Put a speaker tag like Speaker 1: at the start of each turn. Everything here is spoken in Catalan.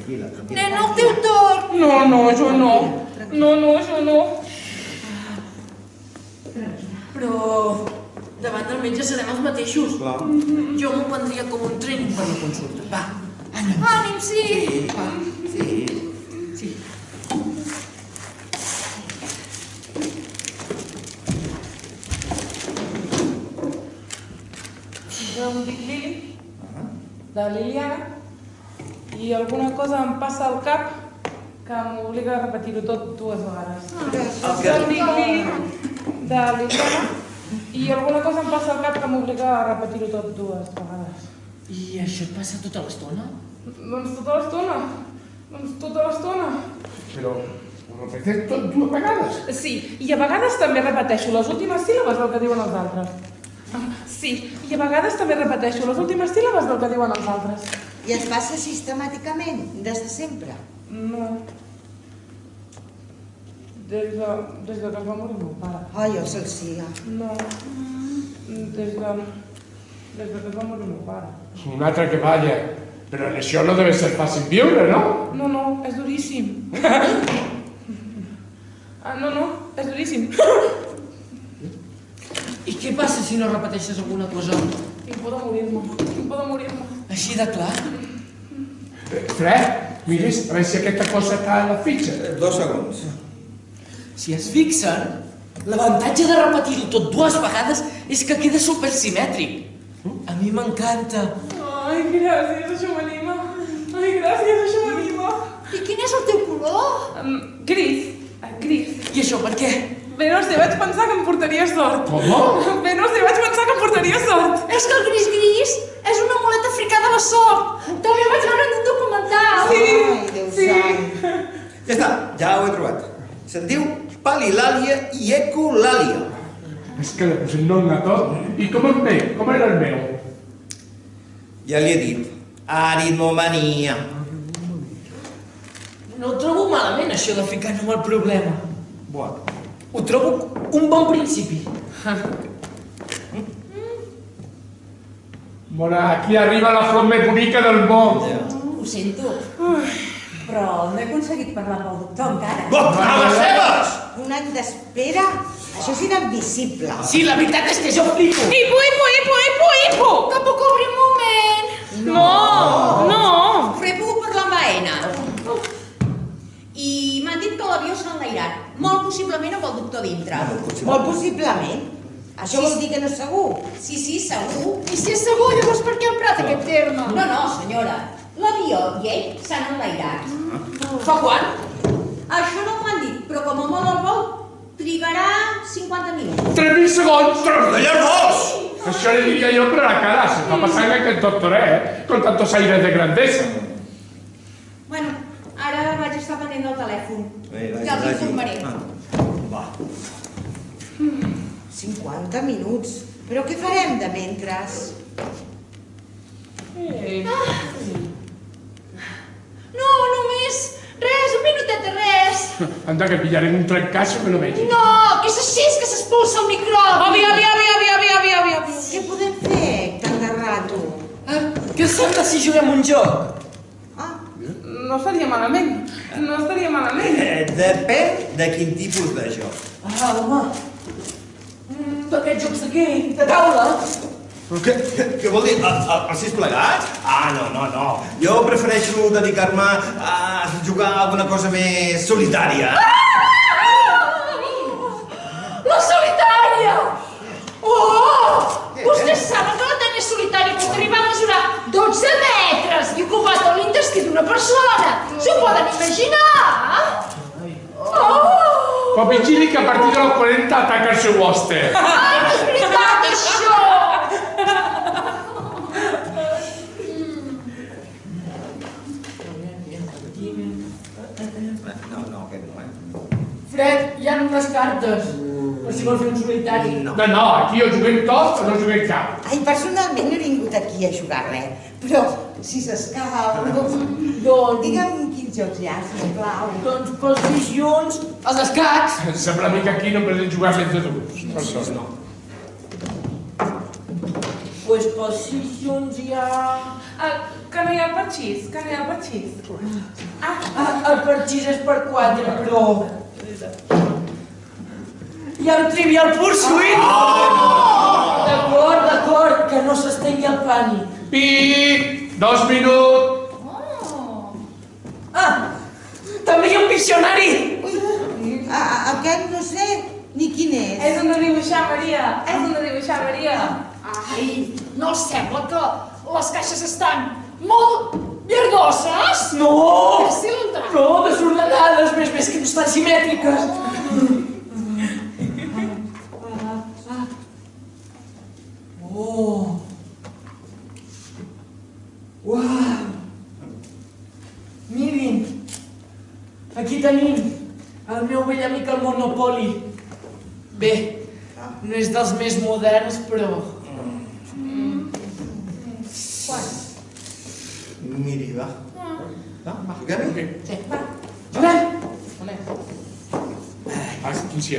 Speaker 1: tranquil·la.
Speaker 2: Nen, el teu torn.
Speaker 3: No, jo no. No, jo no.
Speaker 2: Però davant del metge serem els mateixos.
Speaker 1: Clar.
Speaker 2: Jo m'ho prendria com un training per la consulta. Va, anem. Ànim, sí.
Speaker 1: Sí.
Speaker 3: Jo em dic Lili, de Liliana, i alguna cosa em passa al cap que m'obliga a repetir-ho tot 2 vegades. Jo em dic Lili, de Liliana, i alguna cosa em passa al cap que m'obliga a repetir-ho tot 2 vegades.
Speaker 2: I això et passa tota l'estona?
Speaker 3: Doncs tota l'estona.
Speaker 4: Però ho repetes tot 2 vegades?
Speaker 3: Sí, i a vegades també repeteixo les últimes síl·labes del que diuen els altres. Sí, i a vegades també repeteixo les últimes síl·labes del que diuen els altres.
Speaker 5: I es passa sistemàticament, des de sempre?
Speaker 3: No. Des de que es va morir meu pare.
Speaker 5: Ai, el Celsia.
Speaker 3: No. Des de que es va morir meu pare.
Speaker 4: Un altre que balla. Però en això no debe ser fàcil viure, no?
Speaker 3: No, és duríssim. No, és duríssim.
Speaker 2: I què passa si no repeteixes alguna cosa?
Speaker 3: Tinc por de morir-me.
Speaker 2: Així de clar?
Speaker 4: Fred, mires, a veure si aquesta cosa està a la fitxa.
Speaker 1: 2 segons.
Speaker 2: Si es fixen, l'avantatge de repetir-ho tot 2 vegades és que queda supersimètric. A mi m'encanta.
Speaker 3: Ai, gràcies, això m'anima.
Speaker 2: I quin és el teu color?
Speaker 3: Gris.
Speaker 2: I això per què?
Speaker 3: Bé, no sé, vaig pensar que em portaria sort.
Speaker 4: Com?
Speaker 3: Bé, no sé, vaig pensar que em portaria sort.
Speaker 2: És que el gris és un amulet africà de la sort. També vaig veure en un documental.
Speaker 5: Ai, Déu sant.
Speaker 1: Ja està, ja ho he trobat. Se'n diu palilàlia i ecolàlia.
Speaker 4: És que le posem nom a tot. I com el meu? Com era el meu?
Speaker 1: Ja li he dit. Aritmomania.
Speaker 2: No ho trobo malament, això de ficar nom al problema.
Speaker 1: Bueno.
Speaker 2: Ho trobo un bon principi.
Speaker 4: Bona, aquí arriba la flor més bonica del món.
Speaker 6: Ho sento, però no he aconseguit parlar amb el doctor encara.
Speaker 1: A les seves!
Speaker 5: Un any d'espera? Això és inadmissible.
Speaker 2: Sí, la veritat és que jo flipo.
Speaker 3: Hipo!
Speaker 2: Que puc obrir un moment?
Speaker 3: No!
Speaker 6: Però he pogut parlar amb Aena. I m'han dit que l'avió s'ha enlairat. Molt possiblement amb el doctor dintre.
Speaker 5: Molt possiblement. Això vol dir que no és segur.
Speaker 6: Sí, segur.
Speaker 2: I si és segur, llavors per què emprat aquest terme?
Speaker 6: No, senyora. L'avió i ell s'han enlairat.
Speaker 2: Fa quan?
Speaker 6: Això no m'ho han dit, però com a molt el vol trigarà 50 minuts.
Speaker 4: 3.000 segons!
Speaker 1: Llavors!
Speaker 4: Això le diría yo, pero a la cara. Se está pasando que el doctoré, con tantos aires de grandeza.
Speaker 6: Bueno, ara vaig estar pendent del telèfon. Ja els informaré.
Speaker 1: Va.
Speaker 5: 50 minuts. Però què farem de mentres?
Speaker 2: No, només res, un minutet de res.
Speaker 4: Anda, que pillaré un trencazo que lo veig.
Speaker 2: No, que és així que s'expulsa el microbi. Avi.
Speaker 5: Què podem fer tant de rato?
Speaker 2: Què sembla si juguem un joc?
Speaker 3: No estaria malament.
Speaker 1: Depèn de quin tipus de joc.
Speaker 2: Home. D'aquests jocs d'aquí, de taula.
Speaker 1: Què vol dir? Els 6 plegats? No. Jo prefereixo dedicar-me a jugar a alguna cosa més solitària.
Speaker 2: La solitària! Vostès saben que la tènia solitària pot arribar a mesurar 12 metres i ocupar tot l'intestí d'una persona. S'ho poden imaginar?
Speaker 4: Pues vigili que a partir de los 40 ataca el seu hoste.
Speaker 2: Ai, no és veritat, això!
Speaker 1: No, aquest no,
Speaker 2: Fred, hi ha unes cartes. Per si vols fer un solitari.
Speaker 4: No, aquí o juguem tots o no juguem cap.
Speaker 5: Ai, personalment no he vingut aquí a jugar res. Però, si s'escau... Digue'm quins jocs hi ha, sisplau.
Speaker 2: Doncs posicions, els escacs.
Speaker 4: Em sembla a mi que aquí no podem jugar més de grups. Per això no.
Speaker 2: Pues posicions hi ha...
Speaker 3: Que no hi ha parxís, que no hi ha parxís.
Speaker 2: El parxís és per 4, però... Hi ha un Trivial Pursuit! D'acord, que no s'estengui el pànic.
Speaker 4: Pi! 2 minuts!
Speaker 2: També hi ha un Piccionari!
Speaker 5: Aquest no sé ni quin és.
Speaker 3: És un de dibuixar, Maria, és un de dibuixar, Maria.
Speaker 7: Ai, no els sembla que les caixes estan molt verdoses?
Speaker 2: No!
Speaker 7: Cilindrar.
Speaker 2: No, desordenades, més que no estan simètriques. Oh! Uau! Mirin! Aquí tenim el meu vell amic el Monopoly. Bé, no és dels més moderns, però...
Speaker 1: Miri, va. Va, juguem-hi?
Speaker 2: Sí, va. Juguem!
Speaker 4: Aquí sí,